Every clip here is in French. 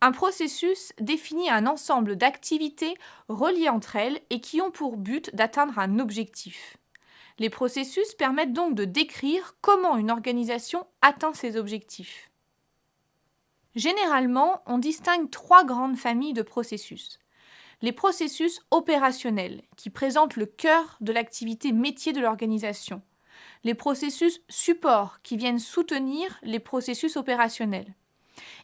Un processus définit un ensemble d'activités reliées entre elles et qui ont pour but d'atteindre un objectif. Les processus permettent donc de décrire comment une organisation atteint ses objectifs. Généralement, on distingue trois grandes familles de processus. Les processus opérationnels, qui présentent le cœur de l'activité métier de l'organisation. Les processus support, qui viennent soutenir les processus opérationnels.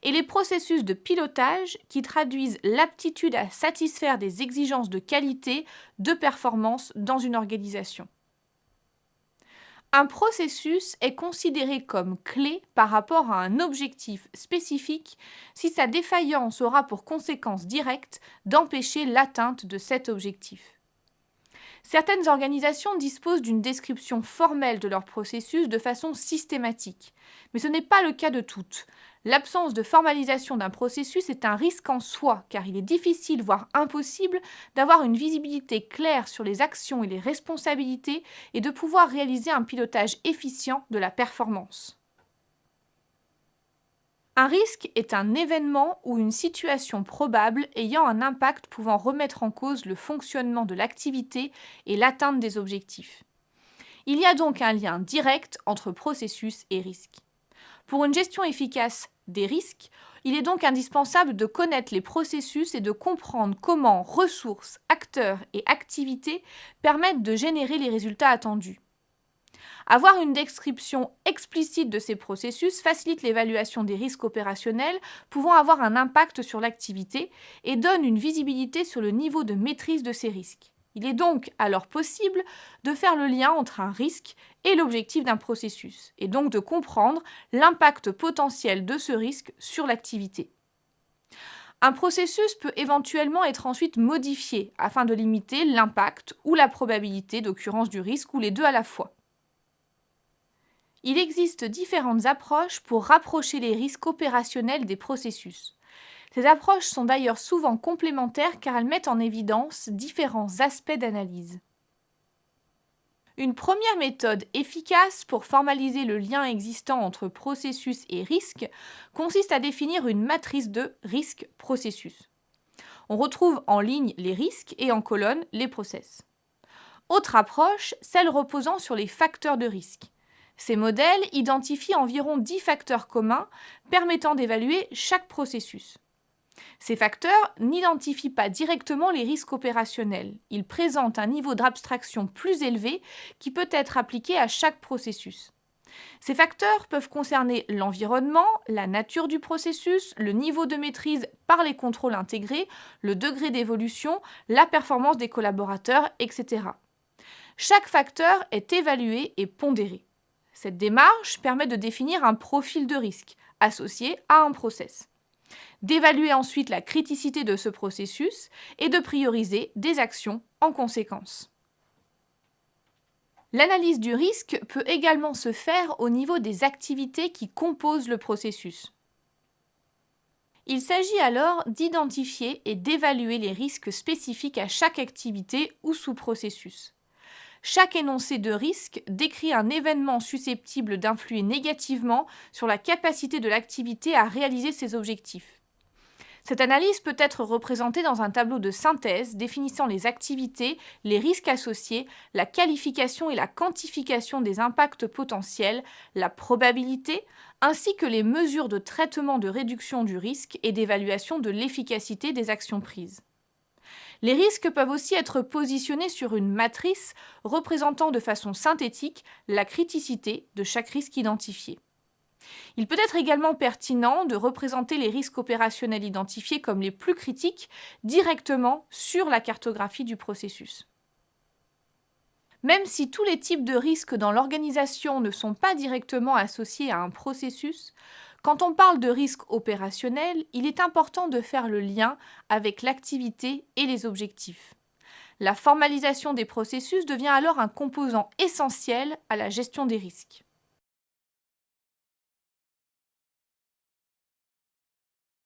Et les processus de pilotage, qui traduisent l'aptitude à satisfaire des exigences de qualité, de performance dans une organisation. Un processus est considéré comme clé par rapport à un objectif spécifique si sa défaillance aura pour conséquence directe d'empêcher l'atteinte de cet objectif. Certaines organisations disposent d'une description formelle de leur processus de façon systématique, mais ce n'est pas le cas de toutes. L'absence de formalisation d'un processus est un risque en soi, car il est difficile, voire impossible, d'avoir une visibilité claire sur les actions et les responsabilités et de pouvoir réaliser un pilotage efficient de la performance. Un risque est un événement ou une situation probable ayant un impact pouvant remettre en cause le fonctionnement de l'activité et l'atteinte des objectifs. Il y a donc un lien direct entre processus et risque. Pour une gestion efficace des risques, il est donc indispensable de connaître les processus et de comprendre comment ressources, acteurs et activités permettent de générer les résultats attendus. Avoir une description explicite de ces processus facilite l'évaluation des risques opérationnels pouvant avoir un impact sur l'activité et donne une visibilité sur le niveau de maîtrise de ces risques. Il est donc alors possible de faire le lien entre un risque et l'objectif d'un processus, et donc de comprendre l'impact potentiel de ce risque sur l'activité. Un processus peut éventuellement être ensuite modifié afin de limiter l'impact ou la probabilité d'occurrence du risque ou les deux à la fois. Il existe différentes approches pour rapprocher les risques opérationnels des processus. Ces approches sont d'ailleurs souvent complémentaires car elles mettent en évidence différents aspects d'analyse. Une première méthode efficace pour formaliser le lien existant entre processus et risque consiste à définir une matrice de risque-processus. On retrouve en ligne les risques et en colonne les process. Autre approche, celle reposant sur les facteurs de risque. Ces modèles identifient environ 10 facteurs communs permettant d'évaluer chaque processus. Ces facteurs n'identifient pas directement les risques opérationnels. Ils présentent un niveau d'abstraction plus élevé qui peut être appliqué à chaque processus. Ces facteurs peuvent concerner l'environnement, la nature du processus, le niveau de maîtrise par les contrôles intégrés, le degré d'évolution, la performance des collaborateurs, etc. Chaque facteur est évalué et pondéré. Cette démarche permet de définir un profil de risque associé à un process, d'évaluer ensuite la criticité de ce processus et de prioriser des actions en conséquence. L'analyse du risque peut également se faire au niveau des activités qui composent le processus. Il s'agit alors d'identifier et d'évaluer les risques spécifiques à chaque activité ou sous-processus. Chaque énoncé de risque décrit un événement susceptible d'influer négativement sur la capacité de l'activité à réaliser ses objectifs. Cette analyse peut être représentée dans un tableau de synthèse définissant les activités, les risques associés, la qualification et la quantification des impacts potentiels, la probabilité, ainsi que les mesures de traitement de réduction du risque et d'évaluation de l'efficacité des actions prises. Les risques peuvent aussi être positionnés sur une matrice représentant de façon synthétique la criticité de chaque risque identifié. Il peut être également pertinent de représenter les risques opérationnels identifiés comme les plus critiques directement sur la cartographie du processus. Même si tous les types de risques dans l'organisation ne sont pas directement associés à un processus, quand on parle de risque opérationnel, il est important de faire le lien avec l'activité et les objectifs. La formalisation des processus devient alors un composant essentiel à la gestion des risques.